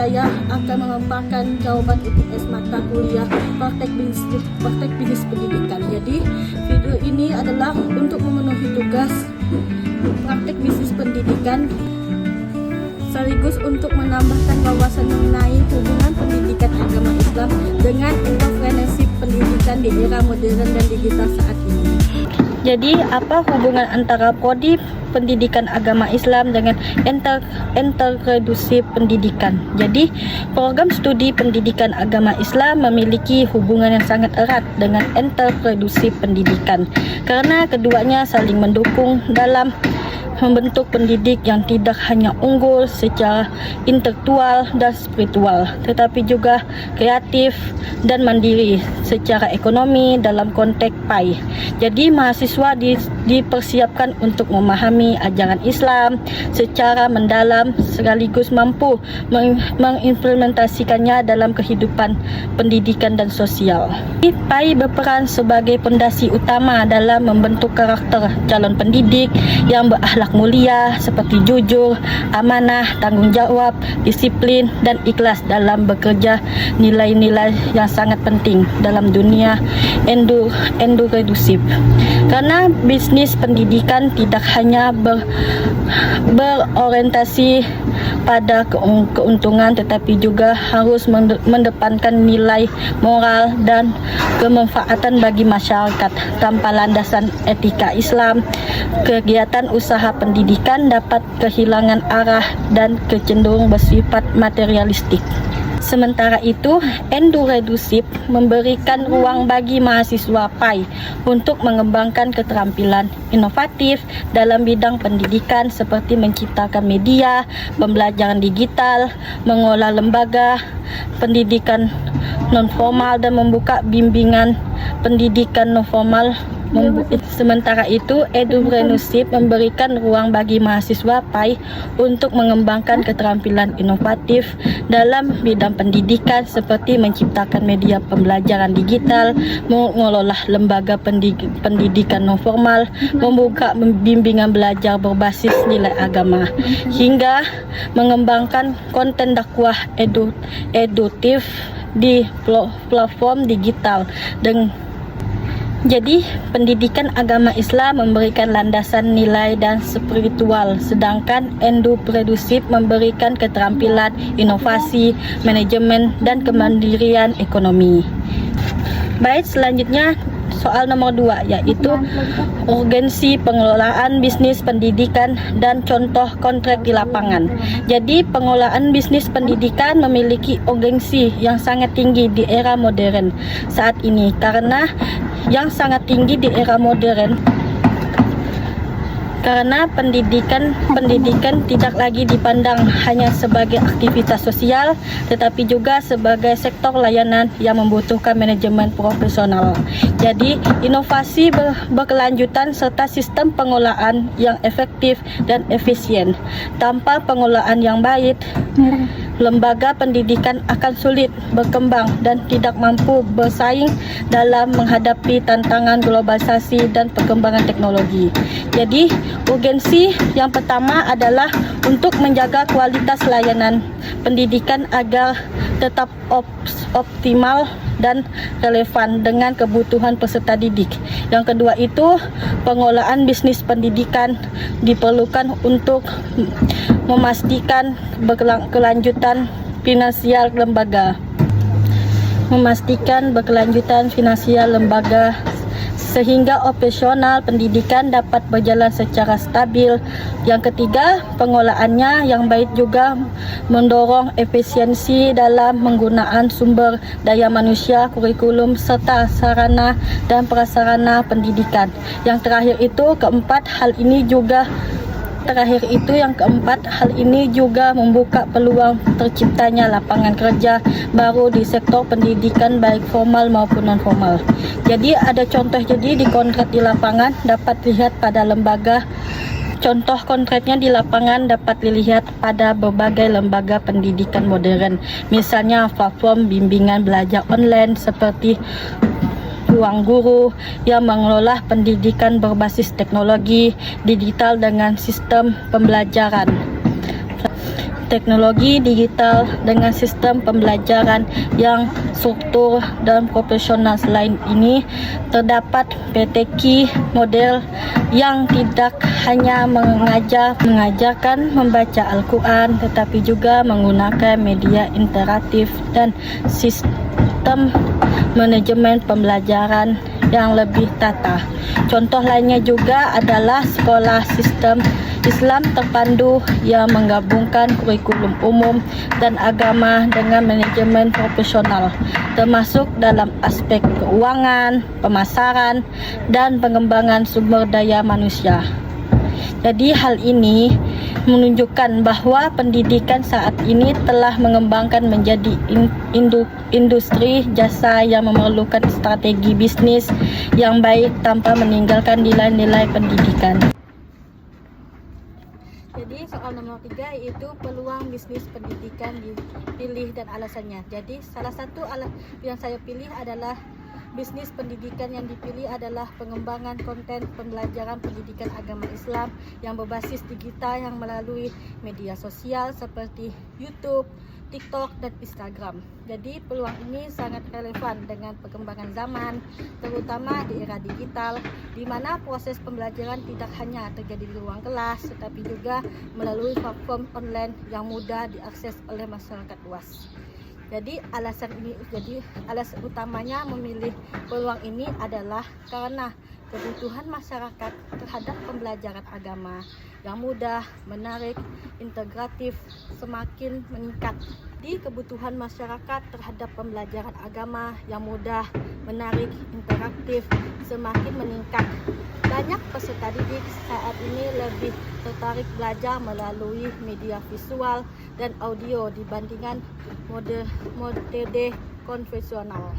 saya akan memaparkan jawaban UTS mata kuliah praktek bisnis pendidikan. Jadi video ini adalah untuk memenuhi tugas praktek bisnis pendidikan sekaligus untuk menambahkan wawasan mengenai hubungan pendidikan agama Islam dengan entrepreneurship pendidikan di era modern dan digital saat ini. Jadi apa hubungan antara prodi pendidikan agama Islam dengan entrepreneurship pendidikan? Jadi program studi pendidikan agama Islam memiliki hubungan yang sangat erat dengan entrepreneurship pendidikan karena keduanya saling mendukung dalam membentuk pendidik yang tidak hanya unggul secara intelektual dan spiritual, tetapi juga kreatif dan mandiri secara ekonomi dalam konteks PAI. Jadi mahasiswa dipersiapkan untuk memahami ajaran Islam secara mendalam sekaligus mampu mengimplementasikannya dalam kehidupan pendidikan dan sosial. PAI berperan sebagai pondasi utama dalam membentuk karakter calon pendidik yang berakhlak mulia seperti jujur, amanah, tanggung jawab, disiplin, dan ikhlas dalam bekerja, nilai-nilai yang sangat penting dalam dunia entrepreneurship. Karena bisnis pendidikan tidak hanya berorientasi pada keuntungan tetapi juga harus mendepankan nilai moral dan kemanfaatan bagi masyarakat. Tanpa landasan etika Islam, kegiatan usaha pendidikan dapat kehilangan arah dan kecenderung bersifat materialistik. Sementara itu, entrepreneurship memberikan ruang bagi mahasiswa PAI untuk mengembangkan keterampilan inovatif dalam bidang pendidikan seperti menciptakan media, pembelajaran digital, mengolah lembaga pendidikan non-formal dan membuka bimbingan pendidikan non-formal. Sementara itu, entrepreneurship memberikan ruang bagi mahasiswa PAI untuk mengembangkan keterampilan inovatif dalam bidang pendidikan seperti menciptakan media pembelajaran digital, mengelola lembaga pendidikan non formal, membuka bimbingan belajar berbasis nilai agama, hingga mengembangkan konten dakwah edukatif di platform digital. Jadi, pendidikan agama Islam memberikan landasan nilai dan spiritual, sedangkan entrepreneurship memberikan keterampilan, inovasi, manajemen, dan kemandirian ekonomi. Baik, selanjutnya soal nomor 2, yaitu urgensi pengelolaan bisnis pendidikan dan contoh kontrak di lapangan. Jadi pengelolaan bisnis pendidikan memiliki urgensi yang sangat tinggi di era modern saat ini karena pendidikan tidak lagi dipandang hanya sebagai aktivitas sosial tetapi juga sebagai sektor layanan yang membutuhkan manajemen profesional. Jadi inovasi berkelanjutan serta sistem pengelolaan yang efektif dan efisien. Tanpa pengelolaan yang baik, lembaga pendidikan akan sulit berkembang dan tidak mampu bersaing dalam menghadapi tantangan globalisasi dan perkembangan teknologi. Jadi, urgensi yang pertama adalah untuk menjaga kualitas layanan pendidikan agar tetap optimal dan relevan dengan kebutuhan peserta didik. Yang kedua itu, pengelolaan bisnis pendidikan diperlukan untuk memastikan berkelanjutan finansial lembaga. Sehingga operasional pendidikan dapat berjalan secara stabil. Yang ketiga, pengelolaannya yang baik juga mendorong efisiensi dalam penggunaan sumber daya manusia, kurikulum, serta sarana dan prasarana pendidikan. Yang terakhir itu, yang keempat, hal ini juga membuka peluang terciptanya lapangan kerja baru di sektor pendidikan baik formal maupun non formal. Jadi ada contoh di kontrak di lapangan dapat dilihat pada lembaga. Contoh kontraknya di lapangan dapat dilihat pada berbagai lembaga pendidikan modern, misalnya platform bimbingan belajar online seperti Ruang Guru yang mengelola pendidikan berbasis teknologi digital dengan sistem pembelajaran. teknologi digital dengan sistem pembelajaran yang struktur dan profesional. Selain ini, terdapat PTQ model yang tidak hanya mengajarkan membaca Al-Quran, tetapi juga menggunakan media interaktif dan sistem manajemen pembelajaran yang lebih tata. Contoh lainnya juga adalah sekolah sistem Islam terpandu yang menggabungkan kurikulum umum dan agama dengan manajemen profesional, termasuk dalam aspek keuangan, pemasaran, dan pengembangan sumber daya manusia. Jadi hal ini menunjukkan bahwa pendidikan saat ini telah mengembangkan menjadi industri jasa yang memerlukan strategi bisnis yang baik tanpa meninggalkan nilai-nilai pendidikan. Jadi soal nomor 3 yaitu peluang bisnis pendidikan dipilih dan alasannya. Jadi salah satu yang saya pilih adalah bisnis pendidikan yang dipilih adalah pengembangan konten pembelajaran pendidikan agama Islam yang berbasis digital yang melalui media sosial seperti YouTube, TikTok, dan Instagram. Jadi peluang ini sangat relevan dengan perkembangan zaman, terutama di era digital, di mana proses pembelajaran tidak hanya terjadi di ruang kelas, tetapi juga melalui platform online yang mudah diakses oleh masyarakat luas. Jadi alasan utamanya memilih peluang ini adalah karena kebutuhan masyarakat terhadap pembelajaran agama yang mudah, menarik, integratif semakin meningkat. Di kebutuhan masyarakat terhadap pembelajaran agama yang mudah, menarik, interaktif semakin meningkat. Banyak peserta didik saat ini lebih tertarik belajar melalui media visual dan audio dibandingkan metode konvensional.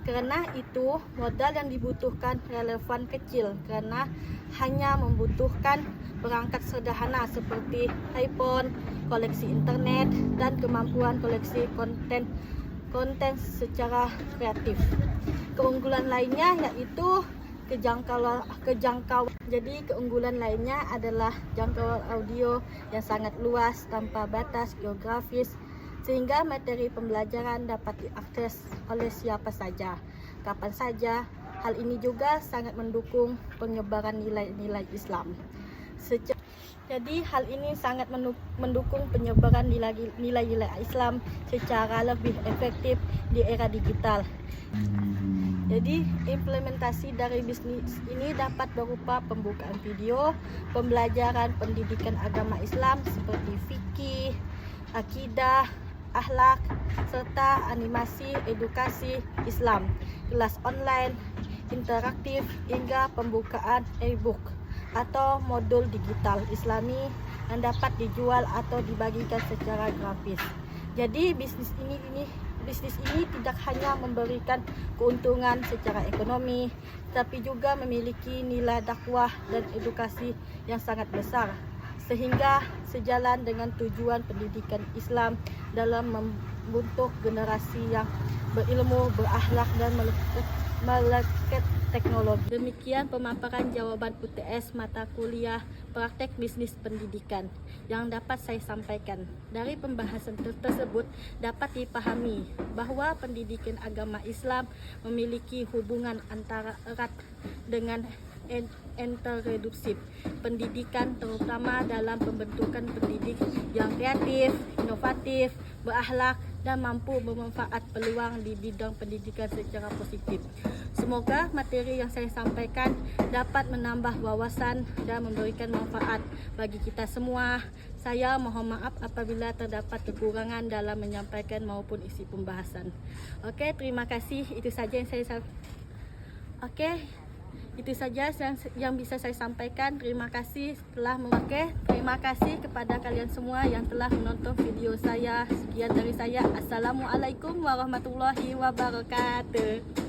Karena itu, modal yang dibutuhkan relevan kecil karena hanya membutuhkan perangkat sederhana seperti iPhone, koleksi internet, dan kemampuan koleksi konten secara kreatif. Keunggulan lainnya yaitu kejangkauan. Jadi keunggulan lainnya adalah jangkauan audio yang sangat luas tanpa batas geografis, sehingga materi pembelajaran dapat diakses oleh siapa saja, kapan saja. Hal ini juga sangat mendukung penyebaran nilai-nilai Islam. Jadi hal ini sangat mendukung penyebaran nilai-nilai Islam secara lebih efektif di era digital. Jadi implementasi dari bisnis ini dapat berupa pembukaan video, pembelajaran pendidikan agama Islam seperti fikih, akidah, akhlak, serta animasi edukasi Islam, kelas online, interaktif, hingga pembukaan e-book atau modul digital Islami yang dapat dijual atau dibagikan secara grafis. Jadi bisnis ini tidak hanya memberikan keuntungan secara ekonomi, tapi juga memiliki nilai dakwah dan edukasi yang sangat besar, sehingga sejalan dengan tujuan pendidikan Islam dalam membentuk generasi yang berilmu, berakhlak, dan melek teknologi. Demikian pemaparan jawaban UTS mata kuliah praktek bisnis pendidikan yang dapat saya sampaikan. Dari pembahasan tersebut dapat dipahami bahwa pendidikan agama Islam memiliki hubungan antara erat dengan interreduktif pendidikan, terutama dalam pembentukan pendidik yang kreatif, inovatif, berakhlak, dan mampu bermanfaat peluang di bidang pendidikan secara positif. Semoga materi yang saya sampaikan dapat menambah wawasan dan memberikan manfaat bagi kita semua. Saya mohon maaf apabila terdapat kekurangan dalam menyampaikan maupun isi pembahasan. Oke, terima kasih. Itu saja yang yang bisa saya sampaikan. Terima kasih telah memakai. Terima kasih kepada kalian semua yang telah menonton video saya. Sekian dari saya. Assalamualaikum warahmatullahi wabarakatuh.